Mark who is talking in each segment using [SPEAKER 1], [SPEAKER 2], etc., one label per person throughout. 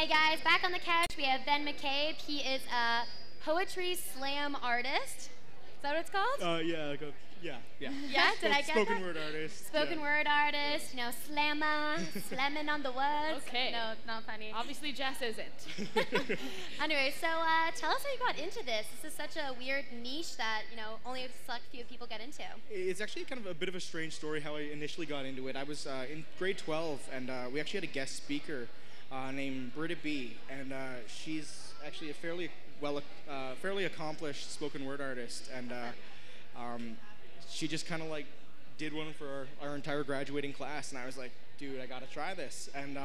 [SPEAKER 1] Hey guys, back on the couch we have Ben Mccabe. He is a poetry slam artist. Is that what it's called?
[SPEAKER 2] Yeah.
[SPEAKER 1] Yeah, did I get
[SPEAKER 2] Spoken
[SPEAKER 1] that?
[SPEAKER 2] word artist.
[SPEAKER 1] Spoken word artist, you know, slammer, slamming on the words.
[SPEAKER 3] Okay.
[SPEAKER 1] No, not funny.
[SPEAKER 3] Obviously, Jess isn't.
[SPEAKER 1] Anyway, so tell us how you got into this. This is such a weird niche that, you know, only a select few people get into.
[SPEAKER 2] It's actually kind of a bit of a strange story how I initially got into it. I was in grade 12, and we actually had a guest speaker named Britta B, and she's actually a fairly accomplished spoken word artist, and she just kind of like did one for our entire graduating class, and I was like, dude, I gotta try this. And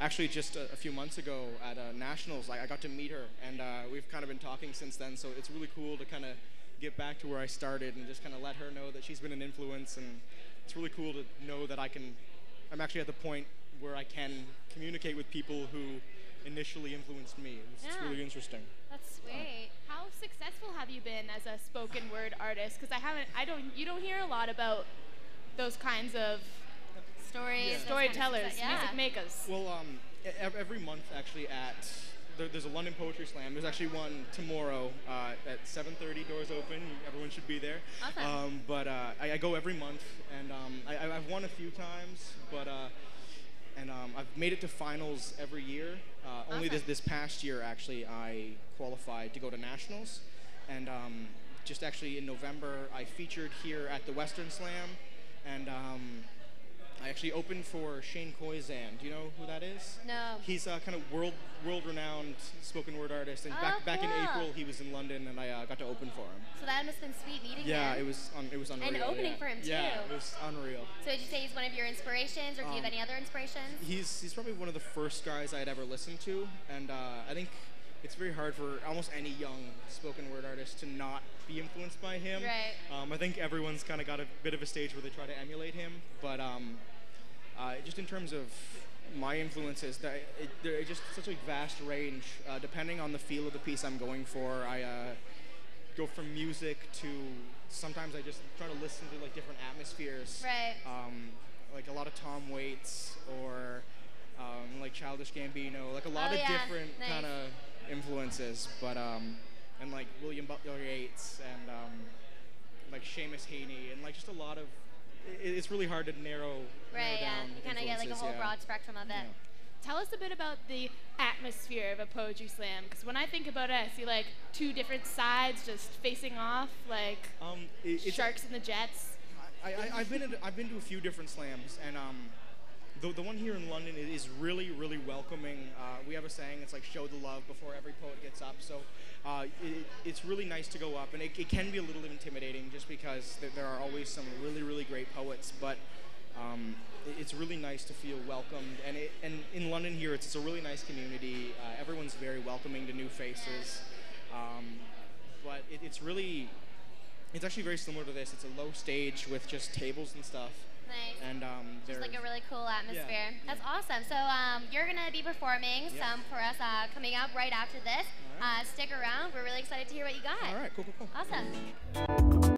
[SPEAKER 2] actually just a few months ago at Nationals, I got to meet her, and we've kind of been talking since then, so it's really cool to kind of get back to where I started and just kind of let her know that she's been an influence, and it's really cool to know that I'm actually at the point where I can communicate with people who initially influenced me. It's really interesting.
[SPEAKER 1] That's sweet.
[SPEAKER 3] How successful have you been as a spoken word artist? Because you don't hear a lot about those kinds of storytellers, music makers.
[SPEAKER 2] Well, every month actually there's a London Poetry Slam. There's actually one tomorrow at 7:30. Doors open. Everyone should be there.
[SPEAKER 1] Awesome.
[SPEAKER 2] But I go every month, and I've won a few times, but I've made it to finals every year. Only this past year, actually, I qualified to go to nationals, and just actually in November, I featured here at the Western Slam, and I actually opened for Shane Koizan. Do you know who that is?
[SPEAKER 1] No.
[SPEAKER 2] He's kind of world-renowned spoken word artist, and back in April he was in London, and I got to open for him.
[SPEAKER 1] So that must have been sweet meeting him.
[SPEAKER 2] Yeah, it was unreal.
[SPEAKER 1] And opening for him too.
[SPEAKER 2] Yeah, it was unreal.
[SPEAKER 1] So did you say he's one of your inspirations, or do you have any other inspirations?
[SPEAKER 2] He's probably one of the first guys I'd ever listened to, and I think it's very hard for almost any young spoken word artist to not be influenced by him.
[SPEAKER 1] Right.
[SPEAKER 2] I think everyone's kind of got a bit of a stage where they try to emulate him, but just in terms of my influences, there's just such a vast range. Depending on the feel of the piece I'm going for, I go from music to sometimes I just try to listen to like different atmospheres.
[SPEAKER 1] Right.
[SPEAKER 2] Like a lot of Tom Waits or like Childish Gambino, like a lot of different kind of influences, but and like William Butler Yeats and like Seamus Heaney, and like just a lot of. It's really hard to narrow down.
[SPEAKER 1] You kind of get like a whole broad spectrum of it.
[SPEAKER 2] Yeah.
[SPEAKER 3] Tell us a bit about the atmosphere of a poetry slam, because when I think about it, I see like two different sides just facing off, like sharks and the jets.
[SPEAKER 2] I've been to a few different slams, and the one here in London is really welcoming. We have a saying, it's like show the love before every poet gets up. So it's really nice to go up, and it can be a little intimidating just because there are always some really great poets, but it's really nice to feel welcomed. And in London here, it's a really nice community. Everyone's very welcoming to new faces, but it's actually very similar to this. It's a low stage with just tables and stuff.
[SPEAKER 1] Nice.
[SPEAKER 2] And
[SPEAKER 1] just like a really cool atmosphere.
[SPEAKER 2] Yeah.
[SPEAKER 1] That's awesome. So you're going to be performing some for us coming up right after this.
[SPEAKER 2] All right.
[SPEAKER 1] Stick around. We're really excited to hear what you got.
[SPEAKER 2] All right, cool.
[SPEAKER 1] Awesome.